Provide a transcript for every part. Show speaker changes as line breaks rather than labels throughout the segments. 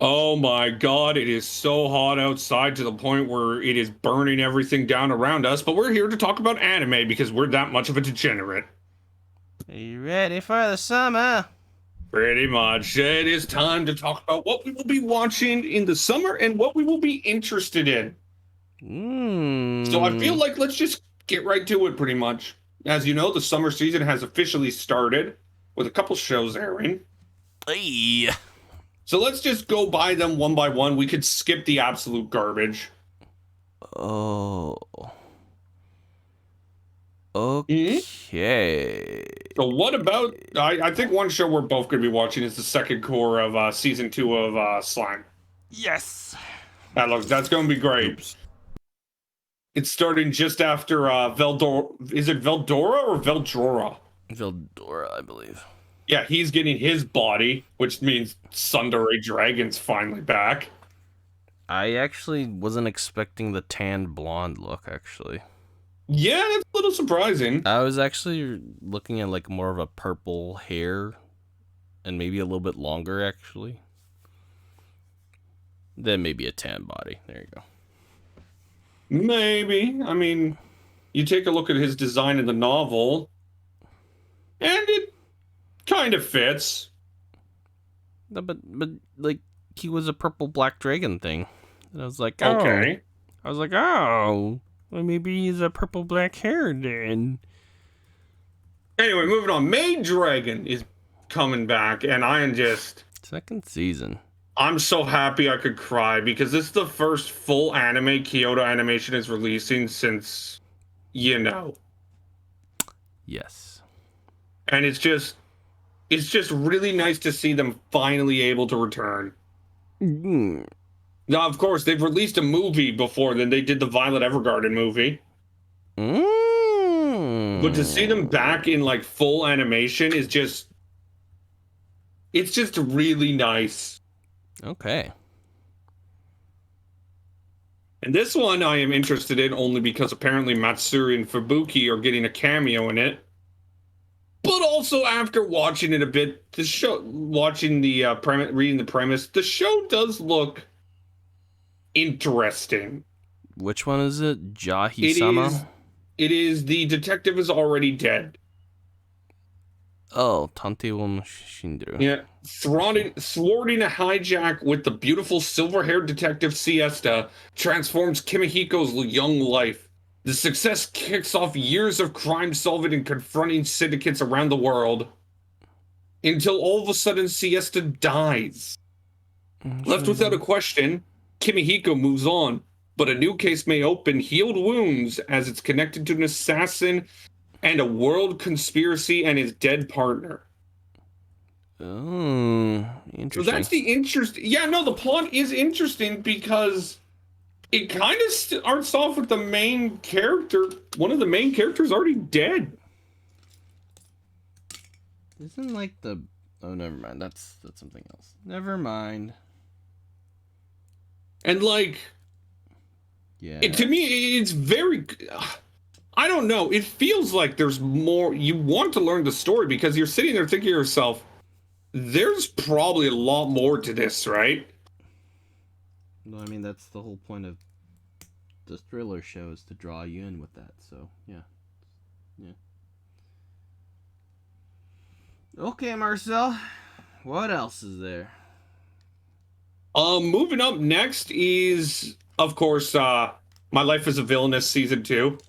Oh my God, it is so hot outside to the point where it is burning everything down around us, but we're here to talk about anime because we're that much of a degenerate.
Are you ready for the summer?
Pretty much. It is time to talk about what we will be watching in the summer and what we will be interested in. So I feel like let's just get right to it pretty much. As you know, the summer season has officially started with a couple shows airing.
Hey.
So let's just go by them one by one. We could skip the absolute garbage.
Oh.
Mhm.
Okay.
So what about? I think one show we're both going to be watching is the second core of season 2 of Slime.
Yes.
That's going to be great.
Oops.
It's starting just after Veldor. Is it Veldora or Veldrora?
Veldora, I believe.
Yeah, he's getting his body, which means Tsundere Dragon's finally back.
I actually wasn't expecting the tan blonde look, actually.
Yeah, that's a little surprising.
I was actually looking at like more of a purple hair and maybe a little bit longer, actually. Then maybe a tan body. There you go.
Maybe. I mean, you take a look at his design in the novel, and it kind of fits.
No, but like he was a purple black dragon thing, and I was like, oh.
Okay.
I was like, oh, well, maybe he's a purple black hair then.
Anyway, moving on. Maid Dragon is coming back, and I am just
Second season.
I'm so happy I could cry because this is the first full anime Kyoto Animation is releasing since, you know.
Yes.
And it's just really nice to see them finally able to return.
Mm.
Now, of course, they've released a movie before. Then they did the Violet Evergarden movie. But to see them back in like full animation is it's just really nice.
Okay.
And this one I am interested in only because apparently Matsuri and Fubuki are getting a cameo in it. But also after watching it a bit, the show, watching the premise, reading the premise, the show does look interesting.
Which one is it? Jahi-sama?
It is The Detective Is Already Dead.
Oh, Tante wo Shinderu.
Yeah, thwarting a hijack with the beautiful silver-haired detective Siesta transforms Kimihiko's young life. The success kicks off years of crime solving and confronting syndicates around the world. Until all of a sudden Siesta dies. Left without a question, Kimihiko moves on, but a new case may open healed wounds as it's connected to an assassin and a world conspiracy and his dead partner.
Oh, interesting.
So that's the interest. Yeah, no, the plot is interesting because it kind of starts off with the main character. One of the main characters already dead.
Isn't like the... Oh, never mind. That's something else. Never mind.
And like,
yeah,
to me, it's very... I don't know. It feels like there's more. You want to learn the story because you're sitting there thinking to yourself, there's probably a lot more to this, right?
No, I mean, that's the whole point of the thriller show, is to draw you in with that. So, yeah. Okay, Marcel. What else is there?
Moving up next is, of course, My Life as a Villainess Season 2.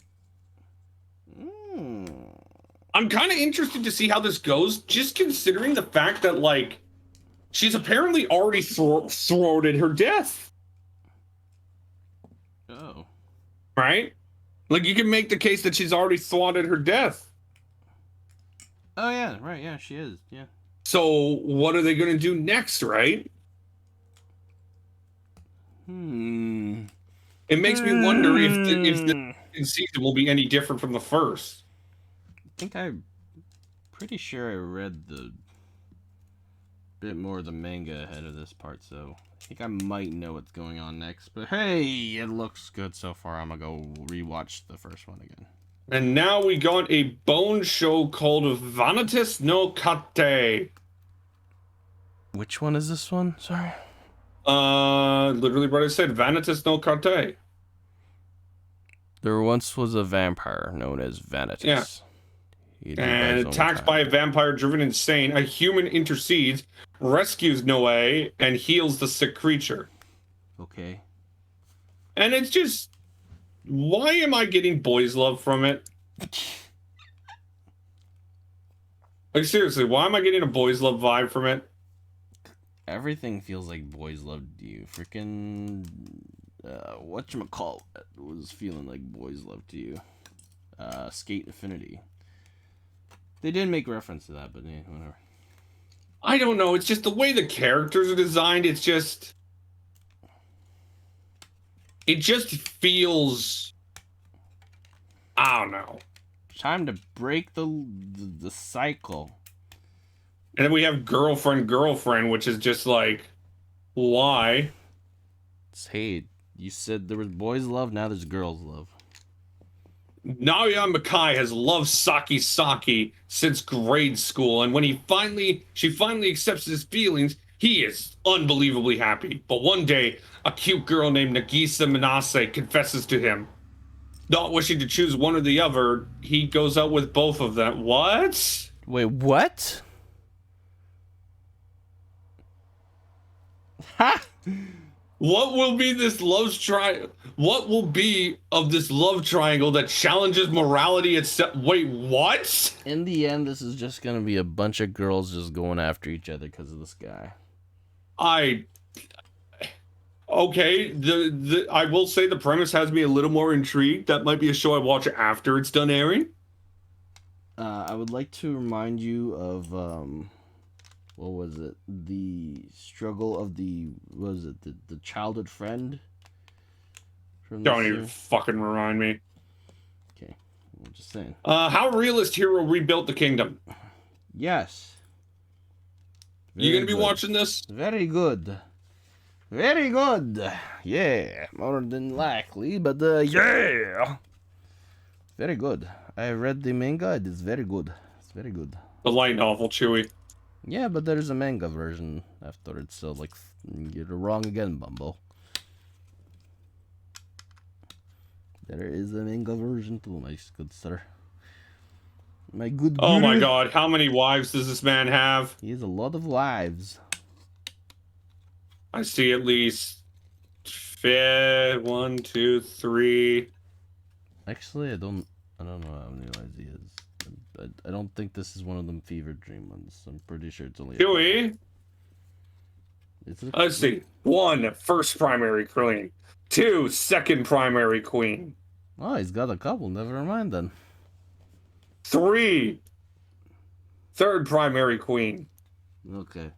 I'm kind of interested to see how this goes, just considering the fact that, like, she's apparently already thwarted her death.
Oh.
Right? Like, you can make the case that she's already thwarted her death.
Oh, yeah, right, yeah, she is, yeah.
So, what are they going to do next, right? It makes me wonder if the season will be any different from the first.
I think I'm pretty sure I read the bit more of the manga ahead of this part, so I think I might know what's going on next. But hey, it looks good so far. I'm gonna go rewatch the first one again.
And now we got a bone show called Vanitas no Kate.
Which one is this one? Sorry.
Literally what I said, Vanitas no Carte.
There once was a vampire known as
Yeah.
Vanitas. He did by
And
his own
attacked by a
kind.
vampire driven insane, a human intercedes, rescues Noe, and heals the sick creature.
Okay.
And it's just, why am I getting boys love from it? Like, seriously, why am I getting a boys love vibe from it?
Everything feels like boys loved you. Freaking whatchamacallit was feeling like boys loved you. Skate Affinity. They did make reference to that, but yeah, whatever.
I don't know. It's just the way the characters are designed. It just feels. I don't know.
Time to break the cycle.
And then we have girlfriend, which is just like, why?
Hey, you said there was boys love, now there's girls love.
Naoya Makai has loved Saki since grade school, and when she finally accepts his feelings, he is unbelievably happy. But one day, a cute girl named Nagisa Manase confesses to him. Not wishing to choose one or the other, he goes out with both of them. What?
Wait, what? Ha!
What will be this What will be of this love triangle that challenges morality itself? Wait, what?
In the end, this is just gonna be a bunch of girls just going after each other because of this guy.
Okay, I will say the premise has me a little more intrigued. That might be a show I watch after it's done airing.
I would like to remind you of what was it? The struggle of the childhood friend?
Don't even fucking remind me.
Okay, I'm just saying.
How realist hero rebuilt the kingdom?
Yes.
You gonna be watching this?
Very good. Very good. Yeah, more than likely, but yeah. Very good. I read the manga. It is very good. It's very good.
The light novel, Chewy.
Yeah, but there's a manga version after it, so like you're wrong again, Bumble. There is a manga version too, my good sir. My good
Oh
guru.
my god, how many wives does this man have?
He has a lot of wives.
I see at least 1, 2, 3.
Actually, I don't know how many wives he has. I don't think this is one of them fever dream ones. I'm pretty sure it's only.
Chewy. Let's see. 1, first primary queen. 2, second primary queen.
Oh, he's got a couple. Never mind then.
3, third primary queen.
Okay.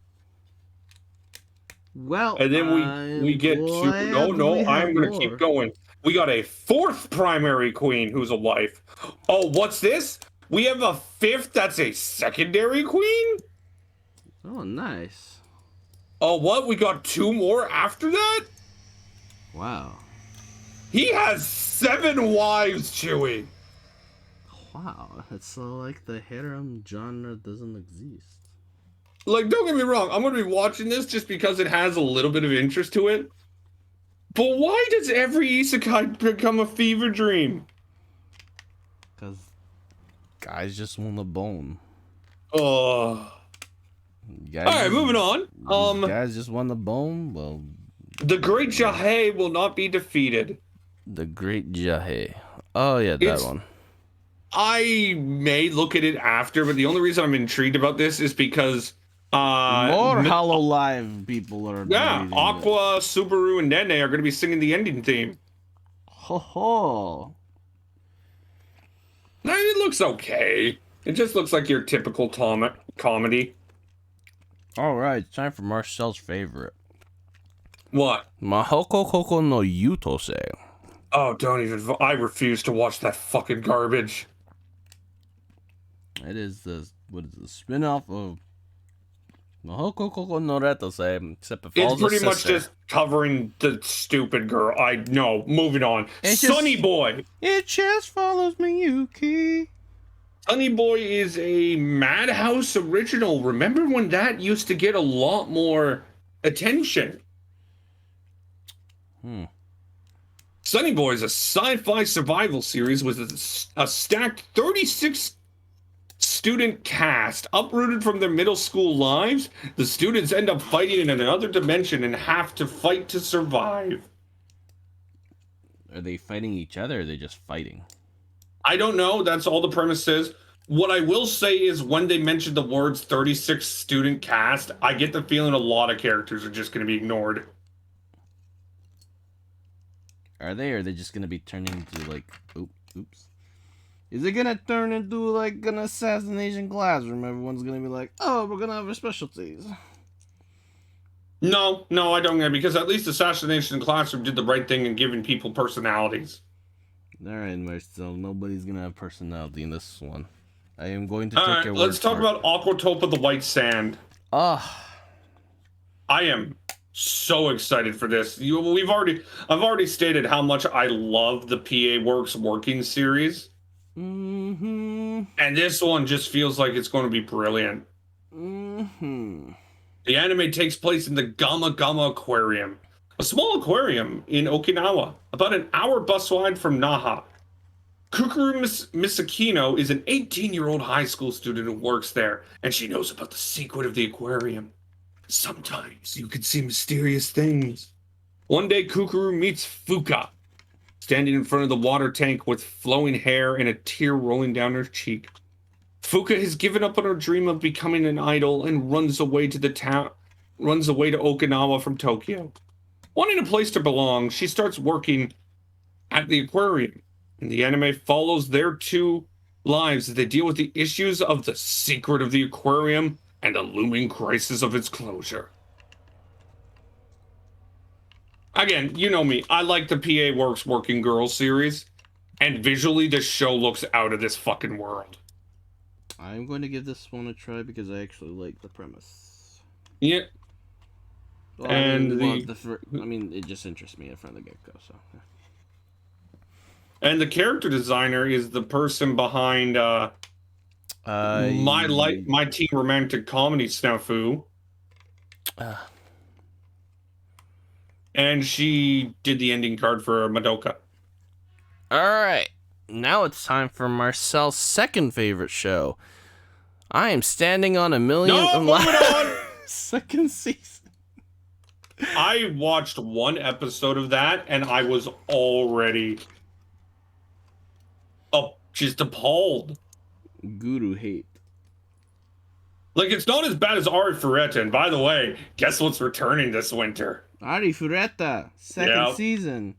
Well,
and then we get to I'm gonna keep going. We got a 4th primary queen who's a wife. Oh, what's this? We have a 5th that's a secondary queen?
Oh, nice.
Oh, what? We got 2 more after that?
Wow.
He has 7 wives, Chewy.
Wow, it's so like the harem genre doesn't exist.
Like, don't get me wrong, I'm gonna be watching this just because it has a little bit of interest to it. But why does every isekai become a fever dream?
Because guys just want a bone.
Alright, moving on.
Guys just want a bone? Well...
The Great Jahe will not be defeated.
The Great Jahe. Oh, yeah, that one.
I may look at it after, but the only reason I'm intrigued about this is because...
more Hollow Live people are...
Yeah, Aqua, Subaru, and Nene are going to be singing the ending theme.
Ho ho.
It looks okay. It just looks like your typical comedy.
Alright, time for Marcel's favorite.
What?
Mahoko Koko no Yutose.
Oh, don't even... I refuse to watch that fucking garbage.
It is the... What is the spin-off of Mahoko Koko no Retose, except it follows
it's pretty much just covering the stupid girl. Moving on.
It's
Sunny Boy!
It just follows me, Yuki.
Sunny Boy is a Madhouse original. Remember when that used to get a lot more attention? Sunny Boy is a sci-fi survival series with a stacked 36 student cast. Uprooted from their middle school lives, the students end up fighting in another dimension and have to fight to survive.
Are they fighting each other, or are they just fighting?
I don't know. That's all the premise is. What I will say is when they mention the words 36 student cast, I get the feeling a lot of characters are just going to be ignored.
Are they, or are they just going to be turning into, like, oops. Is it going to turn into, like, an assassination classroom? Everyone's going to be like, oh, we're going to have our specialties.
No, I don't get it, because at least Assassination Classroom did the right thing in giving people personalities.
Alright, Marcel, nobody's going to have personality in this one. I am going to take your word.
Let's talk about Aquatope the White Sand. I am so excited for this. I've already stated how much I love the PA Works Working series. And this one just feels like it's going to be brilliant. The anime takes place in the Gama Gama Aquarium, a small aquarium in Okinawa, about an hour bus ride from Naha. Kukuru Misakino is an 18-year-old high school student who works there, and she knows about the secret of the aquarium. Sometimes you can see mysterious things. One day, Kukuru meets Fuka, standing in front of the water tank with flowing hair and a tear rolling down her cheek. Fuka has given up on her dream of becoming an idol and runs away to Okinawa from Tokyo. Wanting a place to belong, she starts working at the aquarium, and the anime follows their two lives as they deal with the issues of the secret of the aquarium and the looming crisis of its closure. Again, you know me, I like the PA Works Working Girls series, and visually this show looks out of this fucking world.
I'm going to give this one a try because I actually like the premise.
Yeah.
Well,
and
it just interests me from the get-go, so.
And the character designer is the person behind my teen romantic comedy snafu. And she did the ending card for Madoka.
Alright. Now it's time for Marcel's second favorite show. I am standing on a million.
No, moving on.
Second season.
I watched one episode of that, and I was already just appalled.
Guru hate.
Like, it's not as bad as Ari Fureta, and by the way, guess what's returning this winter?
Ari Fureta, second season.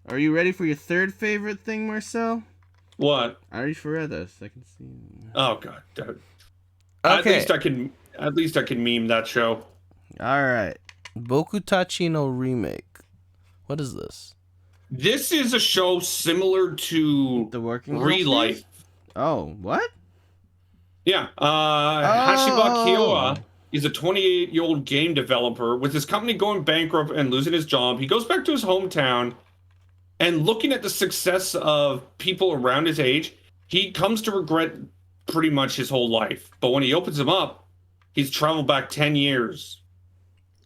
Are you ready for your third favorite thing, Marcel?
What?
Ari Fureta, second season.
Oh god, dude.
Okay.
At least I can meme that show.
All right. Bokutachi no remake. What is this?
This is a show similar to
The Working
Relife.
Oh, what?
Yeah. Hashiba Kiowa is a 28-year-old game developer. With his company going bankrupt and losing his job, he goes back to his hometown, and looking at the success of people around his age, he comes to regret pretty much his whole life. But when he opens them up, he's traveled back 10 years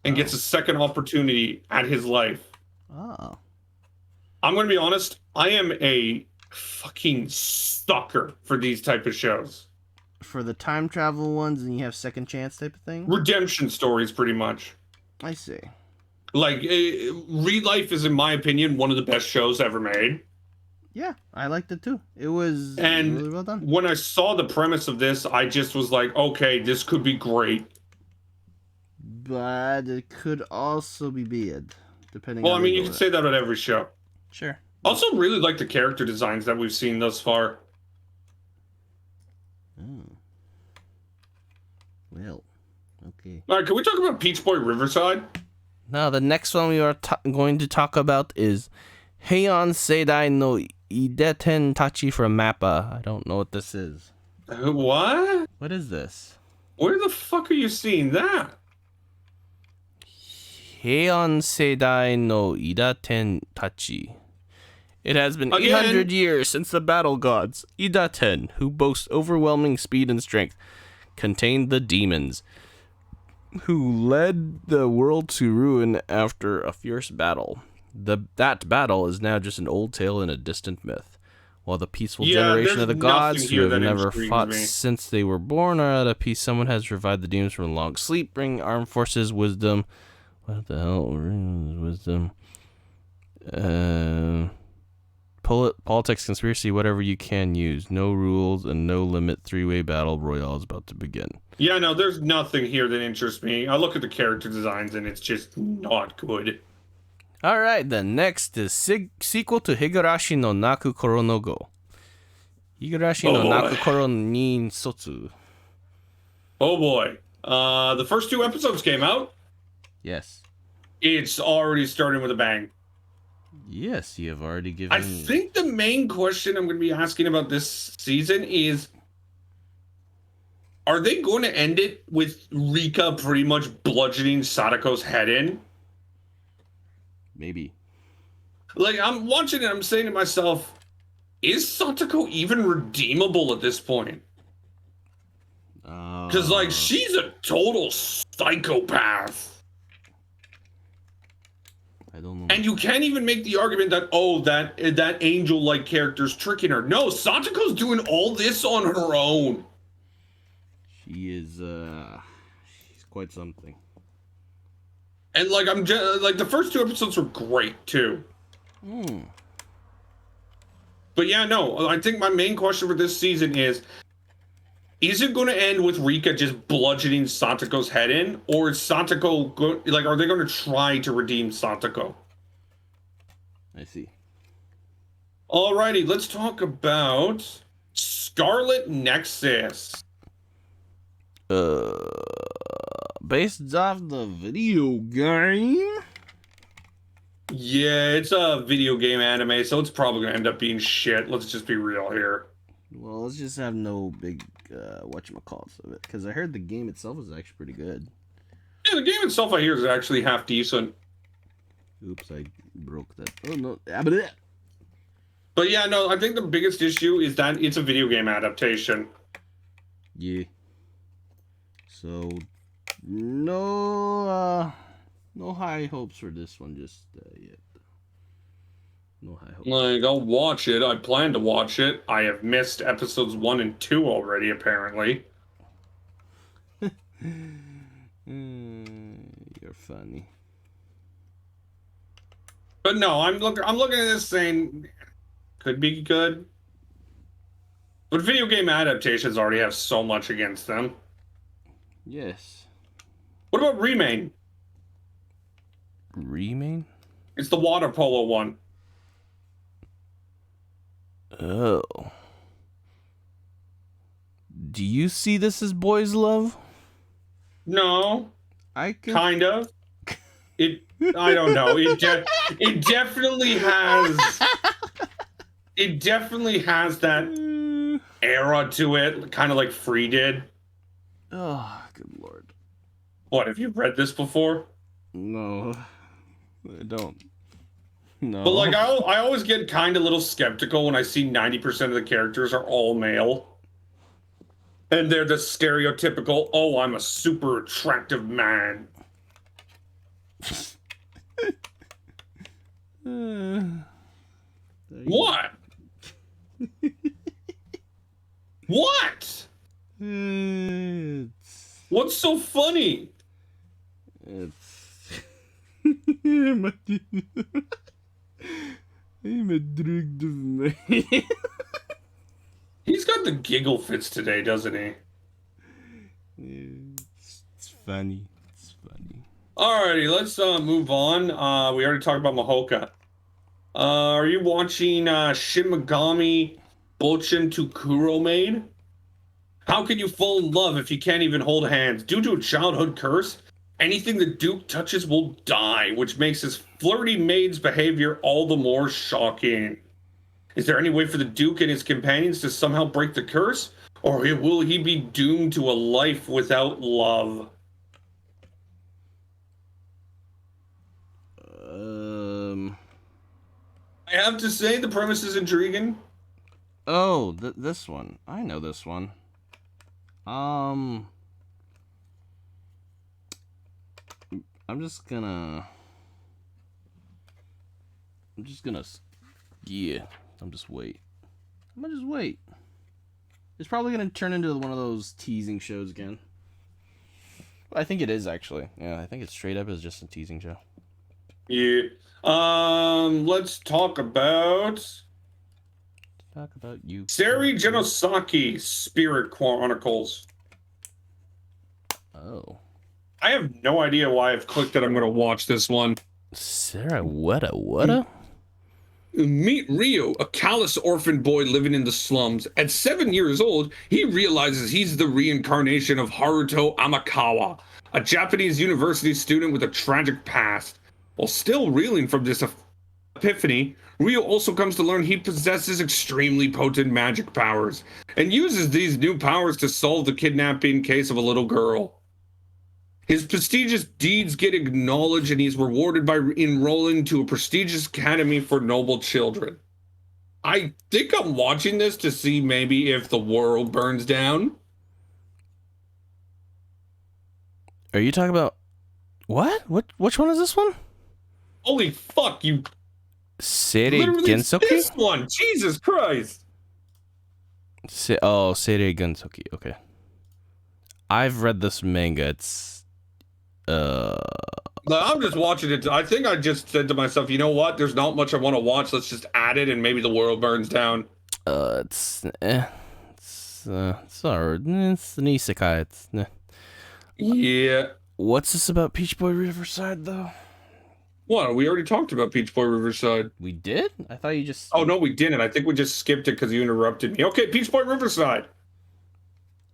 and gets a second opportunity at his life.
Oh.
I'm going to be honest, I am a fucking sucker for these type of shows.
For the time travel ones and you have second chance type of thing?
Redemption stories, pretty much.
I see.
Like, Relife is, in my opinion, one of the best shows ever made.
Yeah, I liked it too. It was really well done.
When I saw the premise of this, I just was like, okay, this could be great.
But it could also be bad, depending
on you can say that about every show.
Sure.
Also, really like the character designs that we've seen thus far.
Oh. Well, okay.
All right, can we talk about Peach Boy Riverside?
Now, the next one we are going to talk about is Heian Seidai no Ideten Tachi from Mappa. I don't know what this is.
What?
What is this?
Where the fuck are you seeing that?
Heian Seidai no Idaten Tachi. It has been 800 years since the battle gods, Idaten, who boast overwhelming speed and strength, contained the demons, who led the world to ruin after a fierce battle. That battle is now just an old tale and a distant myth. While the peaceful
Yeah,
generation
there's
of the
nothing
gods, who
here
have
that
never
intrigues
fought
me.
since they were born, are at a peace. Someone has revived the demons from a long sleep, bringing armed forces wisdom. What the hell? Wisdom. Politics, conspiracy, whatever you can use. No rules and no limit. Three-way battle royale is about to begin.
Yeah, no, there's nothing here that interests me. I look at the character designs and it's just not good.
All right, then next is sequel to Higurashi no Naku Koro no Go. Higurashi
Oh
no
boy.
Naku Koro ni Sotsu.
Oh boy. The first 2 episodes came out.
Yes.
It's already starting with a bang.
Yes, you have already given.
I think the main question I'm going to be asking about this season is, are they going to end it with Rika pretty much bludgeoning Sadako's head in?
Maybe.
Like, I'm watching it, I'm saying to myself, is Satoko even redeemable at this point? Because, like, she's a total psychopath.
I don't know.
And you can't even make the argument that, oh, that angel-like character's tricking her. No, Satoko's doing all this on her own.
She is, she's quite something.
And, like, like, the first 2 episodes were great, too. But, yeah, no, I think my main question for this season is it going to end with Rika just bludgeoning Satoko's head in? Or is Satoko, are they going to try to redeem Satoko?
I see.
Alrighty, let's talk about Scarlet Nexus.
Based off the video game?
Yeah, it's a video game anime, so it's probably going to end up being shit. Let's just be real here.
Well, let's just have no big, whatchamacalls of it. Because I heard the game itself is actually pretty good.
Yeah, the game itself, I hear, is actually half decent.
Oops, I broke that. Oh, no.
But yeah, no, I think the biggest issue is that it's a video game adaptation.
Yeah. So, no high hopes for this one just yet. No high hopes.
Like, I'll watch it. I plan to watch it. I have missed episodes 1 and 2 already, apparently.
You're funny.
But no, I'm looking at this saying, could be good. But video game adaptations already have so much against them.
Yes.
What about Remain?
Remain?
It's the water polo one.
Oh. Do you see this as boys' love?
No.
I could...
Kind of. I don't know. It definitely has... It definitely has that era to it, kind of like Free did.
Oh, good lord.
What, have you read this before?
No. I don't. No.
But, like, I always get kind of a little skeptical when I see 90% of the characters are all male. And they're the stereotypical, oh, I'm a super attractive man. What? What? What's so funny?
It's... I'm a drugged of man.
He's got the giggle fits today, doesn't he?
It's funny. It's funny.
Alrighty, let's move on. We already talked about Mahoka. Are you watching Shin Megami Bochin to Kuro Maid? How can you fall in love if you can't even hold hands? Due to a childhood curse, anything the Duke touches will die, which makes his flirty maid's behavior all the more shocking. Is there any way for the Duke and his companions to somehow break the curse? Or will he be doomed to a life without love? I have to say, the premise is intriguing.
Oh, this one. I know this one. I'm just gonna... I'm just gonna. Yeah. I'm just wait. I'm gonna just wait. It's probably gonna turn into one of those teasing shows again. I think it is actually. Yeah, I think it straight up is just a teasing show.
Yeah. Let's talk about
Talk about you.
Seri Genosaki Spirit Chronicles.
Oh.
I have no idea why I've clicked it. I'm going to watch this one.
Sarah, what?
Meet Ryo, a callous orphan boy living in the slums. At 7 years old, he realizes he's the reincarnation of Haruto Amakawa, a Japanese university student with a tragic past. While still reeling from this epiphany, Ryo also comes to learn he possesses extremely potent magic powers, and uses these new powers to solve the kidnapping case of a little girl. His prestigious deeds get acknowledged, and he's rewarded by enrolling to a prestigious academy for noble children. I think I'm watching this to see maybe if the world burns down.
Are you talking about what? Which one is this one?
Holy fuck, you
Seri
literally
Gensoki?
this one. Jesus Christ.
Seri Gensoki. Okay. I've read this manga. It's
I'm just watching it. I think I just said to myself, you know what? There's not much I want to watch. Let's just add it, and maybe the world burns down.
It's alright. It's an isekai. It's
Yeah.
What's this about Peach Boy Riverside though?
What? We already talked about Peach Boy Riverside.
We did? I thought you just.
Oh no, we didn't. I think we just skipped it because you interrupted me. Okay, Peach Boy Riverside.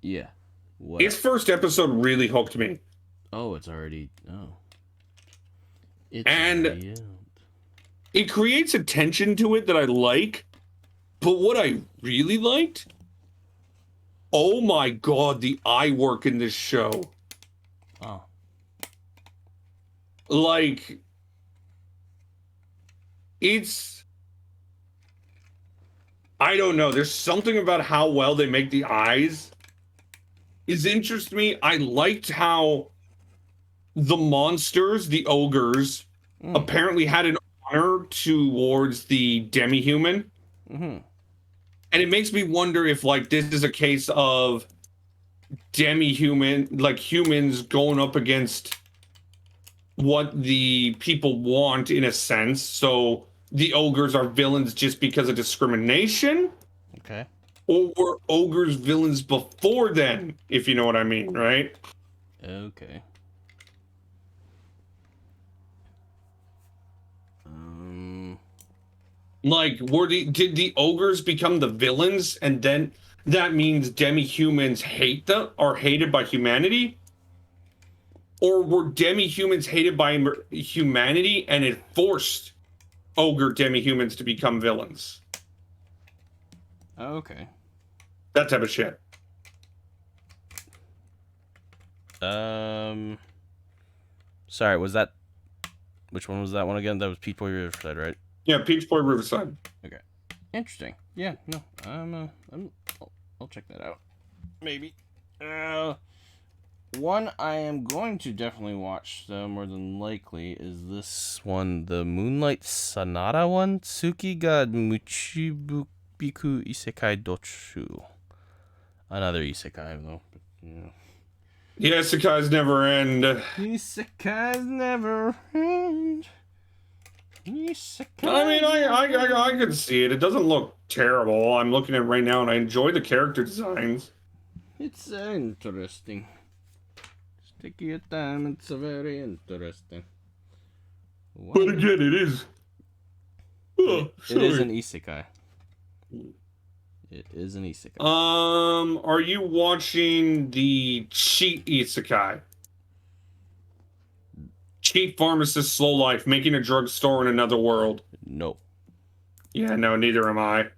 Yeah. What?
Its first episode really hooked me.
Oh, it's already. Oh. It's
And
already out.
it creates a tension to it that I like. But what I really liked, oh my god, the eye work in this show.
Oh.
Like, it's, I don't know. There's something about how well they make the eyes is interests me. I liked how the monsters, the ogres, apparently had an honor towards the demi-human.
Mm-hmm.
And it makes me wonder if, like, this is a case of demi-human, like humans going up against what the people want in a sense. So the ogres are villains just because of discrimination.
Okay.
Or were ogres villains before then, if you know what I mean, right?
Okay.
Like, did the ogres become the villains, and then that means demi-humans hate them, are hated by humanity? Or were demi-humans hated by humanity, and it forced ogre demi-humans to become villains?
Okay.
That type of shit.
Sorry, was that... Which one was that one again? That was Peach Boy Riverside, right?
Yeah, Peach Boy Riverside.
Okay. Interesting. Yeah, no. I'll check that out. Maybe. One I am going to definitely watch, though, more than likely, is this one, the Moonlight Sonata one? Tsuki ga Muchibiku Isekai Dochu. Another isekai, though. But, yeah.
Yeah, isekais never end.
Isekais never end. Isekais
I mean, I could see it. It doesn't look terrible. I'm looking at it right now, and I enjoy the character designs.
It's interesting. Take your time. It's very interesting. Wow.
But again, it is. Oh,
It is an isekai. It is an isekai.
Are you watching the cheat isekai? Cheap pharmacist, slow life, making a drugstore in another world.
No.
Yeah, no, neither am I.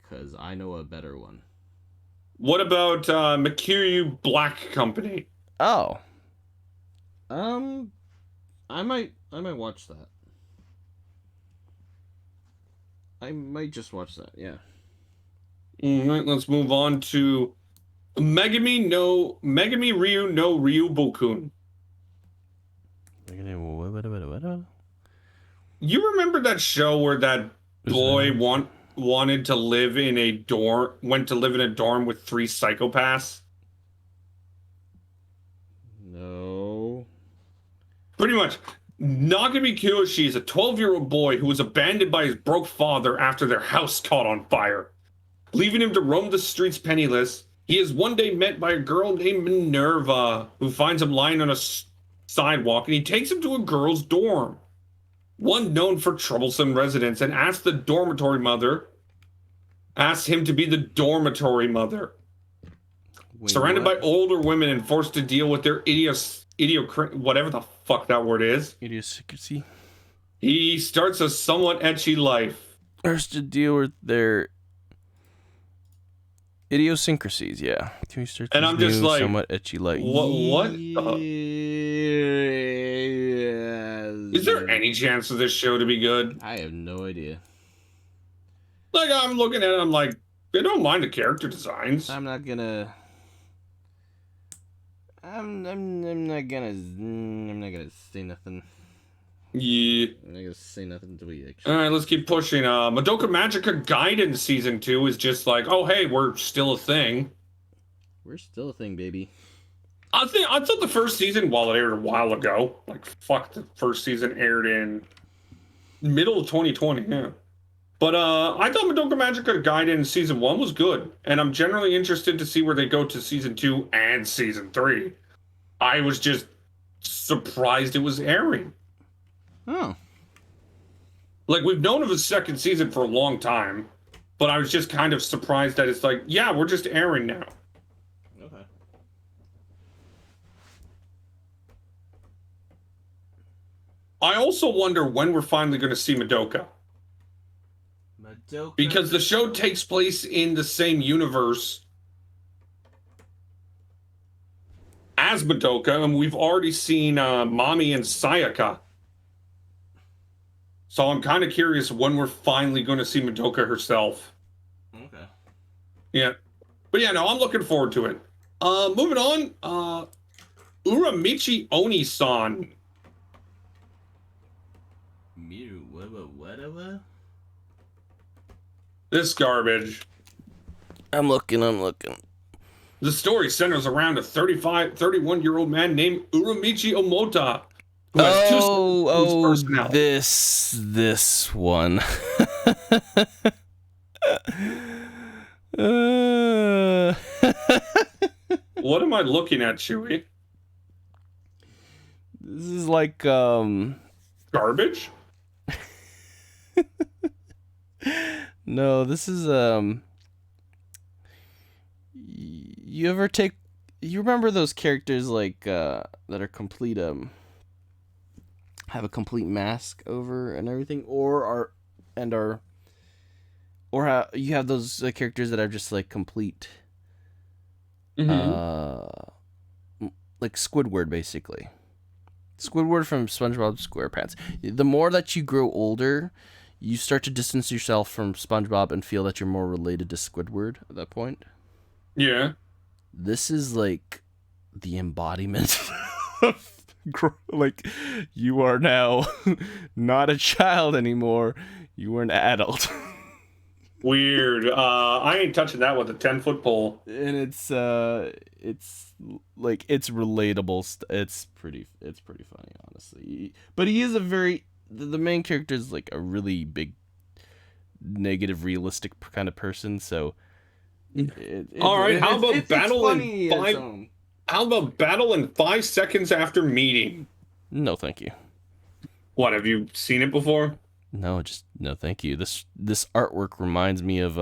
Because I know a better one.
What about Makiryu Black Company?
Oh. I might watch that. I might just watch that, yeah.
Alright, let's move on to Megami Ryu no Ryu Bokun. You remember that show where that
Is
boy
there-
wanted to live in a dorm, went to live in a dorm with 3 psychopaths?
No.
Pretty much. Nagami Kiyoshi is a 12-year-old boy who was abandoned by his broke father after their house caught on fire. Leaving him to roam the streets penniless, he is one day met by a girl named Minerva, who finds him lying on a sidewalk, and he takes him to a girl's dorm, one known for troublesome residents, and asks him to be the dormitory mother.
Wait,
Surrounded
what?
by older women and forced to deal with their whatever the fuck that word is,
Idiosyncrasy.
he starts a somewhat etchy life.
Has to deal with their idiosyncrasies, yeah. Can we start
And
this
I'm just
new,
like,
somewhat etchy light?
what
Yes.
is there any chance of this show to be good?
I have no idea.
Like, I'm looking at it, I'm like, I don't mind the character designs.
I'm not gonna say nothing.
Yeah.
I'm not gonna say nothing until we
All
actually.
right, let's keep pushing. Madoka Magica Gaiden Season 2 is just like, oh, hey, we're still a thing.
We're still a thing, baby.
I thought the first season, while it aired a while ago, like, fuck, the first season aired in middle of 2020, yeah. But I thought Madoka Magica Gaiden Season 1 was good, and I'm generally interested to see where they go to Season 2 and Season 3. I was just surprised it was airing.
Oh.
Like, we've known of a second season for a long time, but I was just kind of surprised that it's like, yeah, we're just airing now.
Okay.
I also wonder when we're finally going to see Madoka. Because the show takes place in the same universe as Madoka, and we've already seen Mami and Sayaka. So I'm kind of curious when we're finally going to see Madoka herself.
Okay.
Yeah. But yeah, no, I'm looking forward to it. Moving on, Uramichi Oni-san.
Miru, what?
This garbage.
I'm looking.
The story centers around a 31-year-old man named Uramichi Omota, who has two personalities.
This one.
What am I looking at, Chewie?
This is like
Garbage?
No, this is you remember those characters like that are complete have a complete mask over and everything, or how you have those characters that are just like complete like Squidward, basically. Squidward from SpongeBob SquarePants. The more that you grow older, you start to distance yourself from SpongeBob and feel that you're more related to Squidward at that point.
Yeah.
This is like the embodiment of like, you are now not a child anymore. You are an adult.
Weird. I ain't touching that with a 10-foot pole.
And it's like, it's relatable. It's pretty funny, honestly. But he is the main character is like a really big negative realistic kind of person, so
all right, how about battle in 5 seconds after meeting?
No, thank you.
What, have you seen it before?
No, thank you. This artwork reminds me of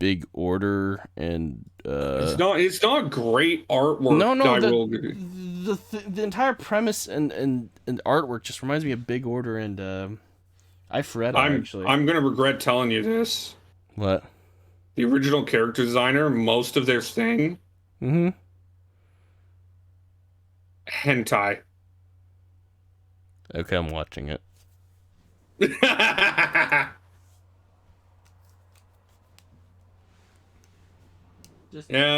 Big Order and
it's not great artwork.
No, the entire premise and artwork just reminds me of Big Order and actually.
I'm gonna regret telling you this.
What?
The original character designer, most of their thing, hentai.
Okay, I'm watching it.
Yeah,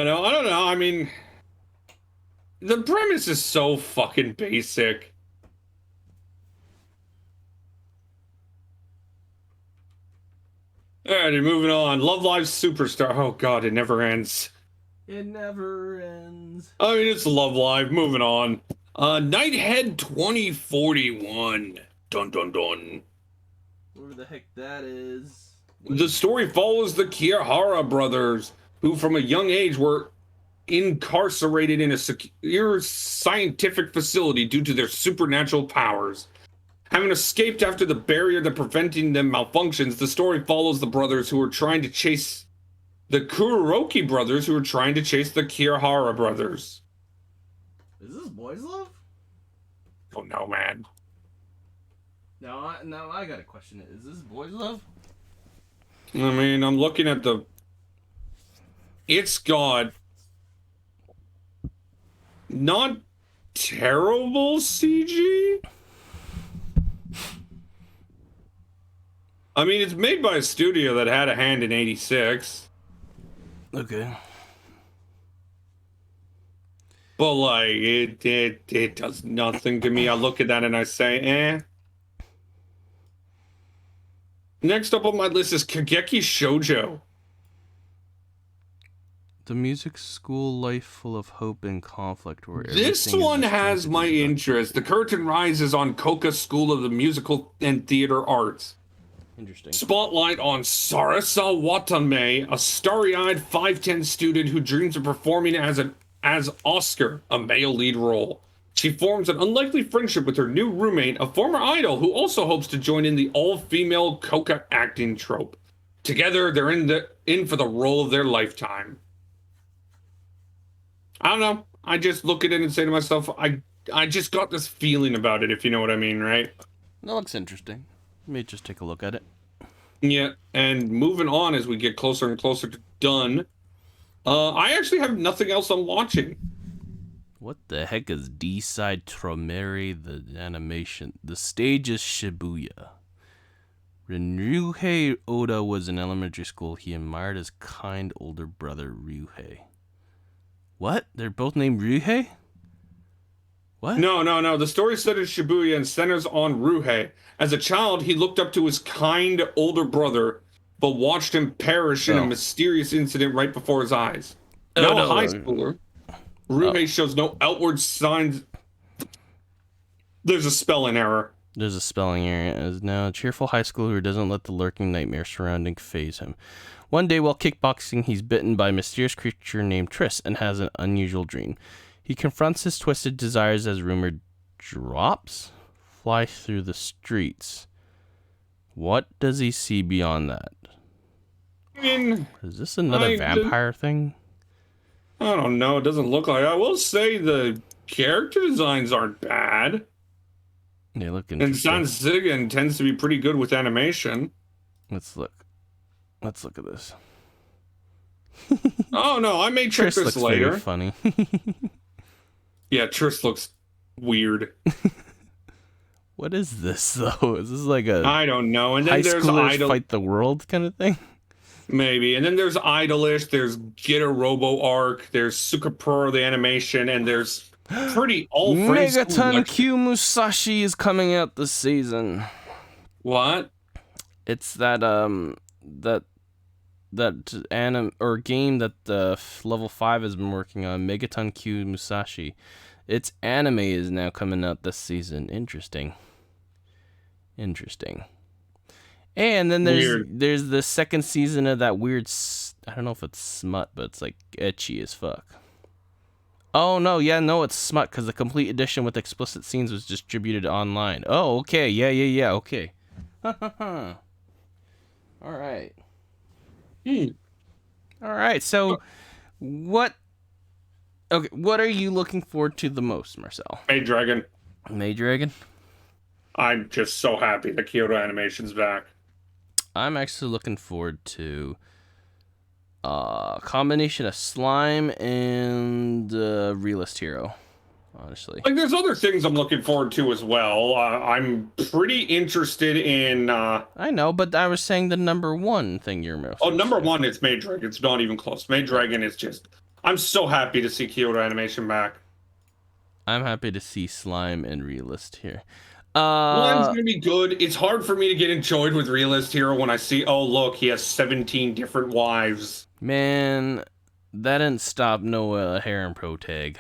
no, I don't know. I mean, the premise is so fucking basic. Alrighty, moving on. Love Live Superstar. Oh god, it never ends.
It never ends.
I mean, it's Love Live. Moving on. Nighthead 2041. Dun dun dun.
Whatever the heck that is.
The story follows the Kiyahara brothers, who from a young age were incarcerated in a secure scientific facility due to their supernatural powers. Having escaped after the barrier that preventing them malfunctions, the story follows the brothers who are trying to chase the Kuroki brothers who are trying to chase the Kiyahara brothers.
Is this boys' love?
Oh no, man.
Now I gotta question it. Is this boys' love?
I mean, I'm looking at the... It's got... not terrible CG? I mean, it's made by a studio that had a hand in 86.
Okay.
But, like, it does nothing to me. I look at that and I say, eh. Next up on my list is Kageki Shoujo.
The music school life full of hope and conflict. Where
This one has my interest. The curtain rises on Koka School of the Musical and Theater Arts.
Interesting.
Spotlight on Sarasa Watame, a starry-eyed 5'10 student who dreams of performing as Oscar, a male lead role. She forms an unlikely friendship with her new roommate, a former idol who also hopes to join in the all-female Koka acting troupe. Together, they're in for the role of their lifetime. I don't know. I just look at it and say to myself, I just got this feeling about it, if you know what I mean, right?
That looks interesting. Let me just take a look at it.
Yeah, and moving on as we get closer and closer to done, I actually have nothing else I'm watching.
What the heck is D-Side Tromeri, the animation? The stage is Shibuya. When Ryuhei Oda was in elementary school, he admired his kind older brother Ryuhei. What? They're both named Ryuhei? What?
No. The story set in Shibuya and centers on Ryuhei. As a child, he looked up to his kind older brother, but watched him perish in a mysterious incident right before his eyes. Now a high schooler, Ryuhei shows no outward signs. There's a spelling error.
There's a spelling error. Is now a cheerful high schooler who doesn't let the lurking nightmare surrounding faze him. One day while kickboxing, he's bitten by a mysterious creature named Triss and has an unusual dream. He confronts his twisted desires as rumored drops fly through the streets. What does he see beyond that?
I mean,
is this another vampire thing?
I don't know. It doesn't look like. I will say the character designs aren't bad.
They look interesting.
And Sanzigen tends to be pretty good with animation.
Let's look at this.
Oh no, I may check
Triss
this later.
Very funny.
Yeah, Triss looks weird.
What is this though? Is this like a
I don't know. And then
high
there's
schoolers fight the world kind of thing?
Maybe. And then there's Idolish, there's Get a Robo Arc, there's Sukapuro the animation, and there's pretty all friends.
Megaton Q Musashi is coming out this season.
What?
It's that anime or game that level 5 has been working on, Megaton Q Musashi. Its anime is now coming out this season. Interesting. And then there's the second season of that weird, I don't know if it's smut, but it's like ecchi as fuck. Oh no, it's smut because the complete edition with explicit scenes was distributed online. Oh, okay, yeah, okay. All right. All right. So, what are you looking forward to the most, Marcel?
Maid Dragon.
Maid Dragon?
I'm just so happy that Kyoto Animation's back.
I'm actually looking forward to a combination of Slime and Realist Hero, honestly.
Like, there's other things I'm looking forward to as well. I'm pretty interested in...
I know, but I was saying the number one thing you're most...
Oh, number one, it's Maid Dragon. It's not even close. Maid Dragon is just... I'm so happy to see Kyoto Animation back.
I'm happy to see Slime and Realist here.
Slime's
Uh,
gonna be good. It's hard for me to get enjoyed with Realist Hero when I see, oh look, he has 17 different wives.
man, that didn't stop no harem pro tag.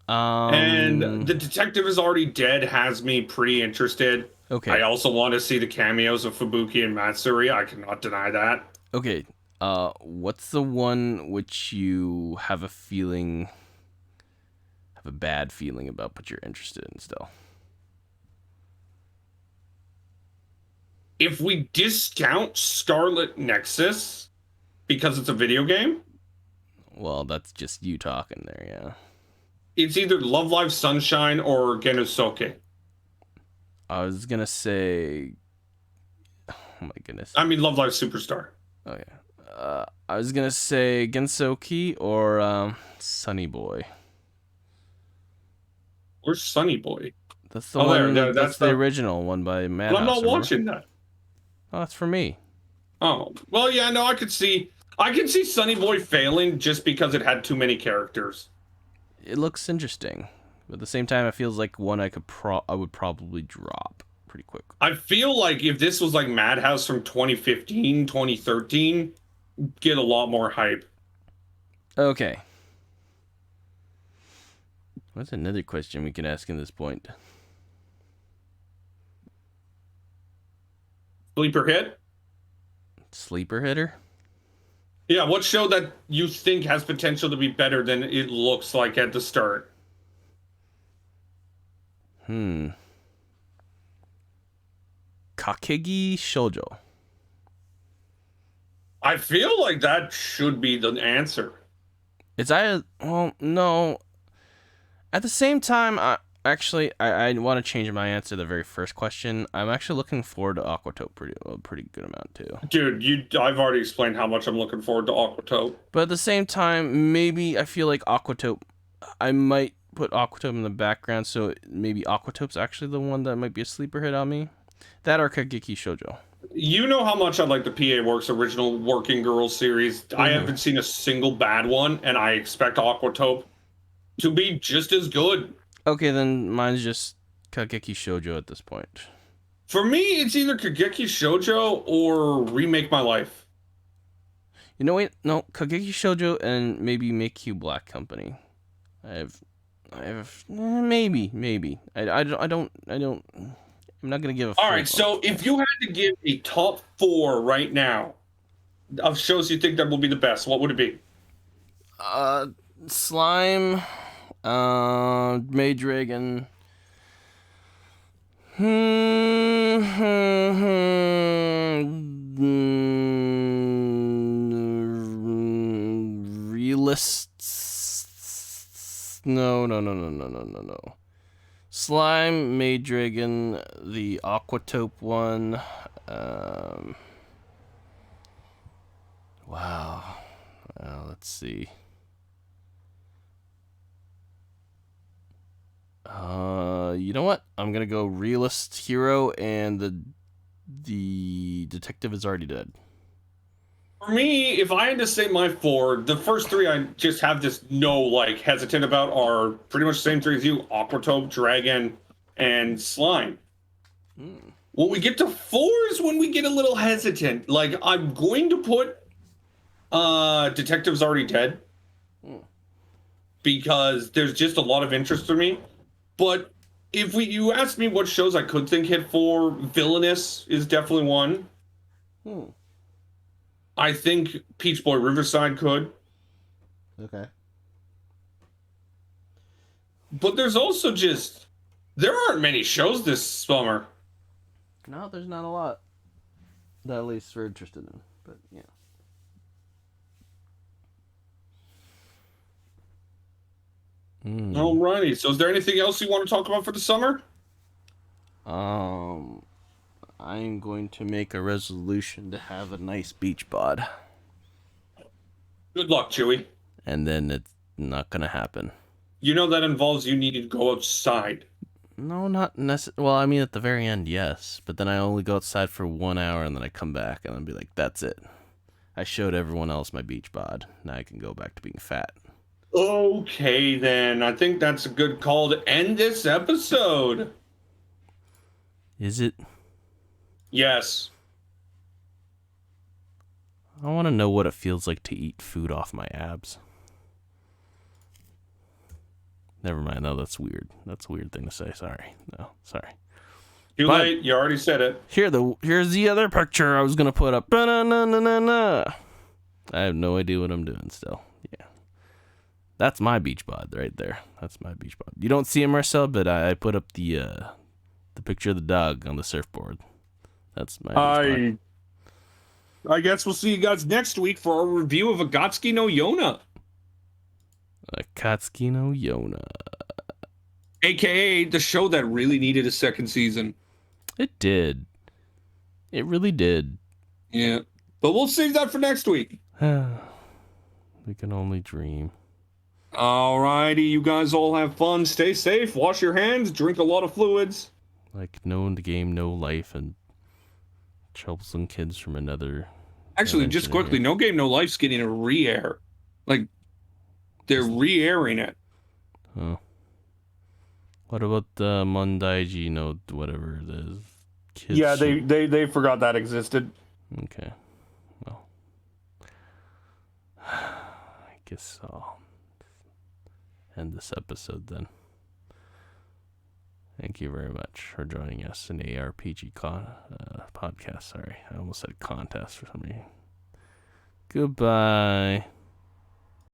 And
Um,
the detective is already dead has me pretty interested. I
okay,
also want to see the cameos of Fubuki and Matsuri. I cannot deny that.
okay. What's the one which you have a bad feeling about, but you're interested in still?
If we discount Scarlet Nexus because it's a video game,
Well, that's just you talking there, yeah.
it's either Love Live Sunshine or Genosuke.
I was gonna say, oh my goodness.
I mean, Love Live Superstar.
Oh yeah. I was gonna say Gensoki or Sunny Boy.
Where's Sunny Boy?
That's the
Oh,
one. That's
that's
the
the.
original one by
But I'm
Madhouse.
not
Remember?
watching that.
Oh, that's for me.
Oh, well, yeah, no, I could see. I can see Sunny Boy failing just because it had too many characters.
It looks interesting, but at the same time, it feels like one I would probably drop pretty quick.
I feel like if this was like Madhouse from 2015, 2013, get a lot more hype.
Okay. What's another question we can ask in this point?
Sleeper hit?
Sleeper hitter?
Yeah, what show that you think has potential to be better than it looks like at the start?
Kakegi Shoujo.
I feel like that should be the answer.
It's either, well, no. At the same time, I want to change my answer to the very first question. I'm actually looking forward to Aquatope a pretty good amount too.
Dude, I've already explained how much I'm looking forward to Aquatope.
But at the same time, maybe I feel like Aquatope, I might put Aquatope in the background, so maybe Aquatope's actually the one that might be a sleeper hit on me. That or Kageki Shoujo.
You know how much I like the PA Works original Working Girls series. I haven't seen a single bad one, and I expect Aquatope to be just as good.
Okay, then mine's just Kageki Shoujo at this point.
For me, it's either Kageki Shoujo or Remake My Life.
You know what? No, Kageki Shoujo and maybe Make You Black Company. Maybe. I'm not gonna give a.
All right, so if you had to give a top 4 right now of shows you think that will be the best, what would it be?
Slime, Maid Dragon. Realists. No. Slime, Maid Dragon, the Aquatope one. Wow. Let's see. You know what? I'm gonna go Realist Hero and the detective is already dead.
For me, if I had to say my 4, the first 3 I just have this hesitant about are pretty much the same 3 as you: Aquatope, Dragon, and Slime. When we get to 4 is when we get a little hesitant. Like, I'm going to put Detective's Already Dead because there's just a lot of interest for me. But if you ask me what shows I could think hit 4, Villainous is definitely one. I think Peach Boy Riverside could.
Okay.
But there's also just, there aren't many shows this summer.
No, there's not a lot that at least we're interested in. But yeah.
Alrighty. So is there anything else you want to talk about for the summer?
I'm going to make a resolution to have a nice beach bod.
Good luck, Chewy.
And then it's not gonna happen.
You know that involves you needing to go outside.
No, not necessarily. Well, I mean, at the very end, yes. But then I only go outside for 1 hour and then I come back and I'll be like, that's it. I showed everyone else my beach bod. Now I can go back to being fat.
Okay, then. I think that's a good call to end this episode.
Is it?
Yes.
I want to know what it feels like to eat food off my abs. Never mind. No, that's weird. That's a weird thing to say. Sorry. No, sorry.
Too late. You already said it.
Here's the other picture I was gonna put up. Ba-na-na-na-na-na. I have no idea what I'm doing still. Yeah. That's my beach bod right there. That's my beach bod. You don't see him, Marcel, but I put up the picture of the dog on the surfboard. That's my beach bod.
I guess we'll see you guys next week for our review of Akatsuki no Yona.
Akatsuki no Yona.
AKA the show that really needed a second season.
It did. It really did.
Yeah. But we'll save that for next week.
We can only dream.
Alrighty, you guys all have fun. Stay safe. Wash your hands. Drink a lot of fluids.
Like no game, no life, and troublesome kids from another.
Actually, just quickly, No Game No Life's getting a re-air. Like, they're re-airing it.
Oh. What about the Mondaiji, whatever it is?
Kids yeah, they forgot that existed.
Okay. Well, I guess I'll end this episode then. Thank you very much for joining us in the EHRPG podcast. Sorry, I almost said contest for some reason. Goodbye.